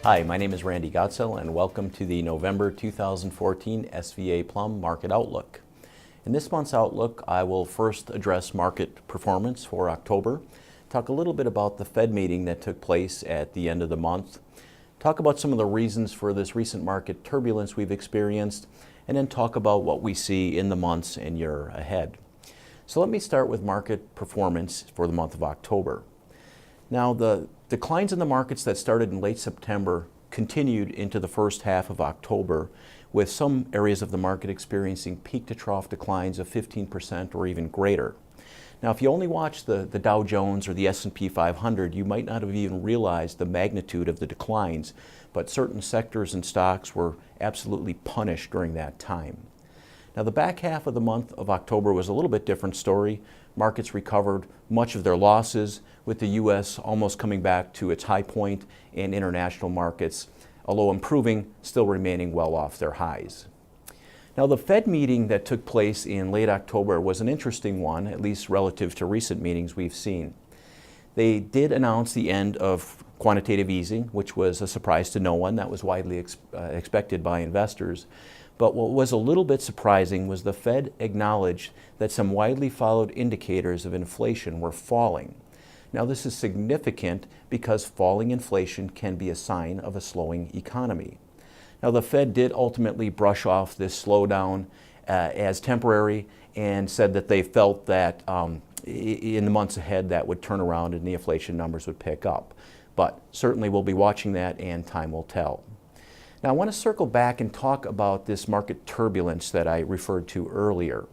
Hi, my name is Randy Godsell and welcome to the November 2014 SVA Plumb Market Outlook. In this month's Outlook, I will first address market performance for October, talk a little bit about the Fed meeting that took place at the end of the month, talk about some of the reasons for this recent market turbulence we've experienced, and then talk about what we see in the months and year ahead. So let me start with market performance for the month of October. Now, the declines in the markets that started in late September continued into the first half of October, with some areas of the market experiencing peak to trough declines of 15% or even greater. Now, if you only watch the Dow Jones or the S&P 500, you might not have even realized the magnitude of the declines, but certain sectors and stocks were absolutely punished during that time. Now, the back half of the month of October was a little bit different story. Markets recovered much of their losses, with the U.S. almost coming back to its high point, and international markets, although improving, still remaining well off their highs. Now, the Fed meeting that took place in late October was an interesting one, at least relative to recent meetings we've seen. They did announce the end of quantitative easing, which was a surprise to no one. That was widely expected by investors. But what was a little bit surprising was the Fed acknowledged that some widely followed indicators of inflation were falling. Now, this is significant because falling inflation can be a sign of a slowing economy. Now, the Fed did ultimately brush off this slowdown as temporary and said that they felt that in the months ahead that would turn around and the inflation numbers would pick up. But certainly we'll be watching that and time will tell. Now, I want to circle back and talk about this market turbulence that I referred to earlier.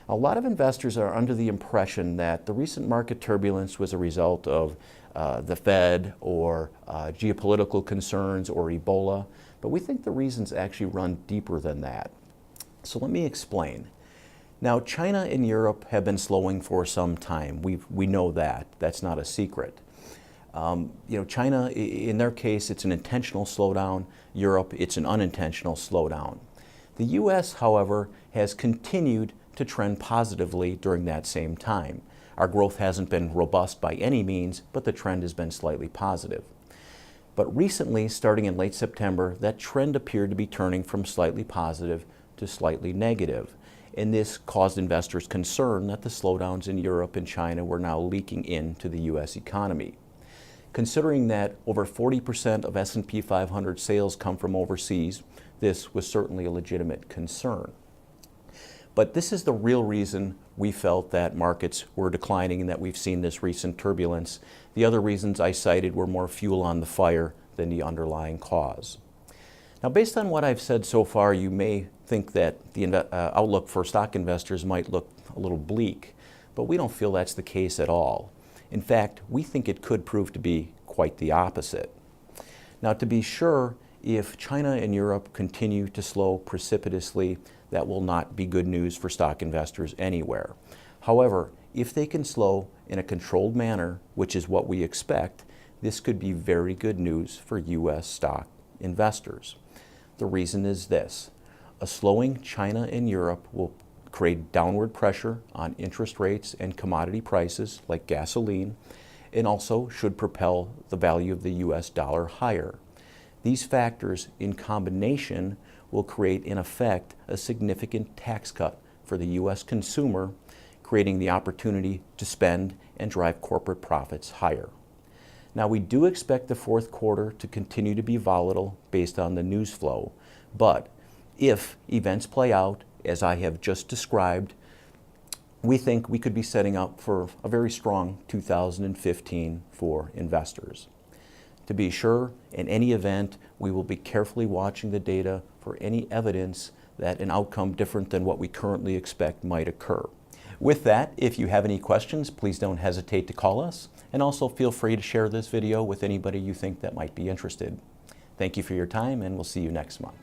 A lot of investors are under the impression that the recent market turbulence was a result of the Fed or geopolitical concerns or Ebola, but we think the reasons actually run deeper than that. So let me explain. Now, China and Europe have been slowing for some time. We know that. That's not a secret. China, in their case, it's an intentional slowdown. Europe, it's an unintentional slowdown. The U.S., however, has continued to trend positively during that same time. Our growth hasn't been robust by any means, but the trend has been slightly positive. But recently, starting in late September, that trend appeared to be turning from slightly positive to slightly negative. And this caused investors concern that the slowdowns in Europe and China were now leaking into the U.S. economy. Considering that over 40% of S&P 500 sales come from overseas, this was certainly a legitimate concern. But this is the real reason we felt that markets were declining and that we've seen this recent turbulence. The other reasons I cited were more fuel on the fire than the underlying cause. Now, based on what I've said so far, you may think that the outlook for stock investors might look a little bleak, but we don't feel that's the case at all. In fact, we think it could prove to be quite the opposite. Now, to be sure, if China and Europe continue to slow precipitously, that will not be good news for stock investors anywhere. However, if they can slow in a controlled manner, which is what we expect, this could be very good news for U.S. stock investors. The reason is this: a slowing China and Europe will create downward pressure on interest rates and commodity prices like gasoline, and also should propel the value of the U.S. dollar higher. These factors in combination will create, in effect, a significant tax cut for the U.S. consumer, creating the opportunity to spend and drive corporate profits higher. Now, we do expect the fourth quarter to continue to be volatile based on the news flow, but if events play out as I have just described, we think we could be setting up for a very strong 2015 for investors. To be sure, in any event, we will be carefully watching the data for any evidence that an outcome different than what we currently expect might occur. With that, if you have any questions, please don't hesitate to call us, and also feel free to share this video with anybody you think that might be interested. Thank you for your time, and we'll see you next month.